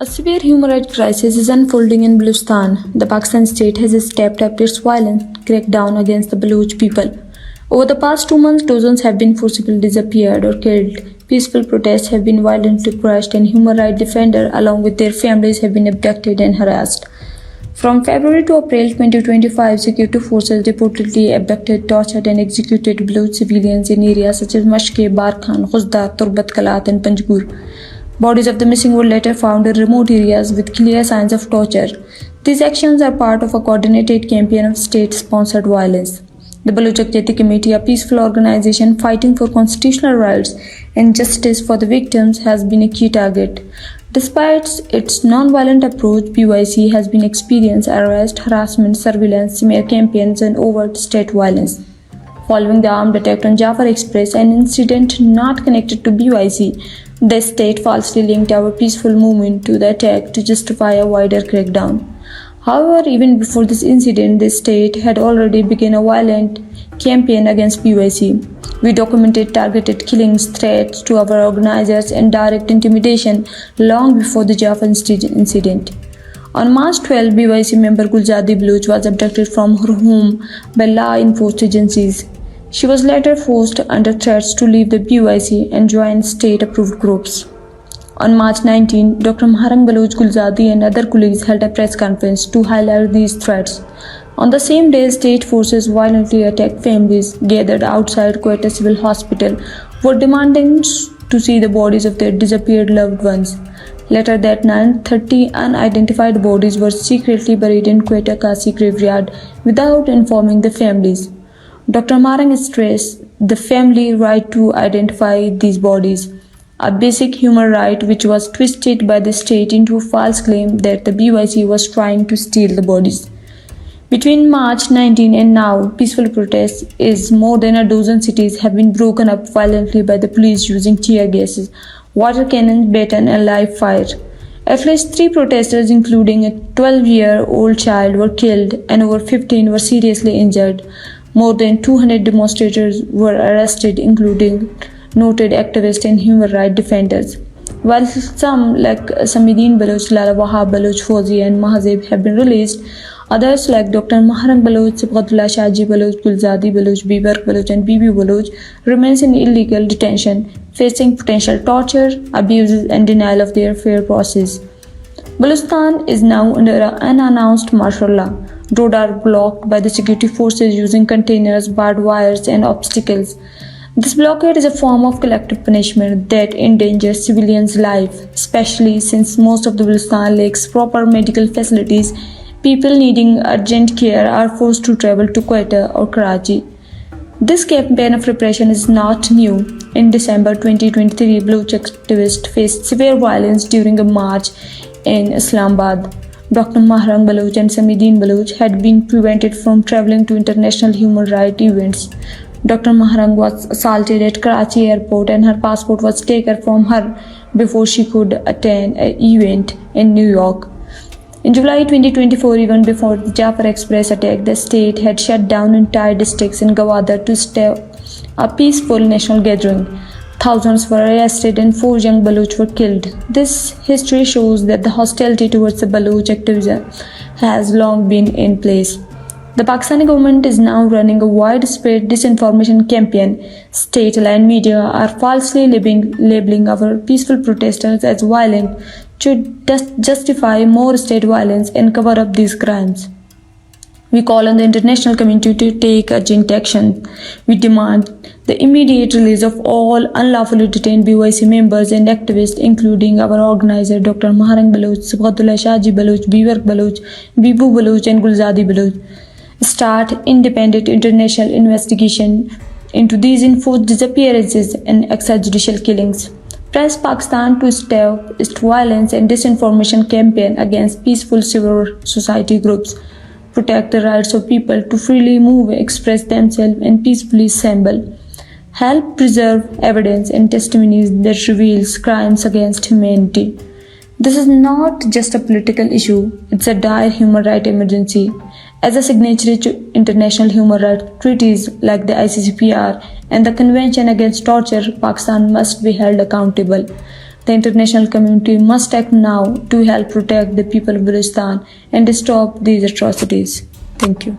A severe human rights crisis is unfolding in Balochistan. The Pakistan state has stepped up its violent crackdown against the Baloch people. Over the past 2 months, dozens have been forcibly disappeared or killed. Peaceful protests have been violently crushed, and human rights defenders, along with their families, have been abducted and harassed. From February to April 2025, security forces reportedly abducted, tortured, and executed Baloch civilians in areas such as Mashke, Barkhan, Khuzdar, Turbat Kalat, and Panjgur. Bodies of the missing were later found in remote areas with clear signs of torture. These actions are part of a coordinated campaign of state-sponsored violence. The Baloch Jagriti Committee, a peaceful organization fighting for constitutional rights and justice for the victims, has been a key target. Despite its non-violent approach, BYC has been experiencing arrest, harassment, surveillance, smear campaigns, and overt state violence. Following the armed attack on Jafar Express, an incident not connected to BYC, the state falsely linked our peaceful movement to the attack to justify a wider crackdown. However, even before this incident, the state had already begun a violent campaign against BYC. We documented targeted killings, threats to our organizers, and direct intimidation long before the Jafar incident. On March 12, BYC member Gulzadi Baloch was abducted from her home by law enforcement agencies. She was later forced under threats to leave the BYC and join state-approved groups. On March 19, Dr Maharang Baloch Gulzadi and other colleagues held a press conference to highlight these threats. On the same day, state forces violently attacked families gathered outside Quetta Civil Hospital were demanding to see the bodies of their disappeared loved ones. Later that night, 30 unidentified bodies were secretly buried in Quetta Kasi graveyard without informing the families. Dr. Marang stressed the family right to identify these bodies, a basic human right which was twisted by the state into a false claim that the BYC was trying to steal the bodies. Between March 19 and now, peaceful protests in more than a dozen cities have been broken up violently by the police using tear gases, water cannons, baton, and live fire. At least 3 protesters, including a 12-year-old child, were killed and over 15 were seriously injured. More than 200 demonstrators were arrested, including noted activists and human rights defenders. While some, like Samidin Baloch, Lala Wahab Baloch, Fauzi, and Mahazib, have been released, others like Dr. Maharang Baloch, Sibghatullah Shaji Baloch, Gulzadi Baloch, Bibark Baloch, and Bibi Baloch remains in illegal detention, facing potential torture, abuses, and denial of their fair process. Balochistan is now under an unannounced martial law. Roads are blocked by the security forces using containers, barbed wires, and obstacles. This blockade is a form of collective punishment that endangers civilians' lives, especially since most of the Balochistan lacks proper medical facilities. People needing urgent care are forced to travel to Quetta or Karachi. This campaign of repression is not new. In December 2023, Baloch activists faced severe violence during a march in Islamabad. Dr. Maharang Baloch and Samidin Baloch had been prevented from traveling to international human rights events. Dr. Maharang was assaulted at Karachi airport and her passport was taken from her before she could attend an event in New York. In July 2024, even before the Jafar Express attack, the state had shut down entire districts in Gawadar to stop a peaceful national gathering. Thousands were arrested and 4 young Baloch were killed. This history shows that the hostility towards the Baloch activism has long been in place. The Pakistani government is now running a widespread disinformation campaign. State-aligned media are falsely labeling our peaceful protesters as violent to justify more state violence and cover up these crimes. We call on the international community to take urgent action. We demand the immediate release of all unlawfully detained BYC members and activists, including our organizer Dr. Maharang Baloch, Sibghatullah Shaji Baloch, Bibark Baloch, Bibu Baloch, and Gulzadi Baloch. Start independent international investigation into these enforced disappearances and extrajudicial killings. Press Pakistan to stop its violence and disinformation campaign against peaceful civil society groups. Protect the rights of people to freely move, express themselves, and peacefully assemble. Help preserve evidence and testimonies that reveals crimes against humanity. This is not just a political issue, it's a dire human rights emergency. As a signatory to international human rights treaties like the ICCPR and the Convention Against Torture, Pakistan must be held accountable. The international community must act now to help protect the people of Balochistan and stop these atrocities. Thank you.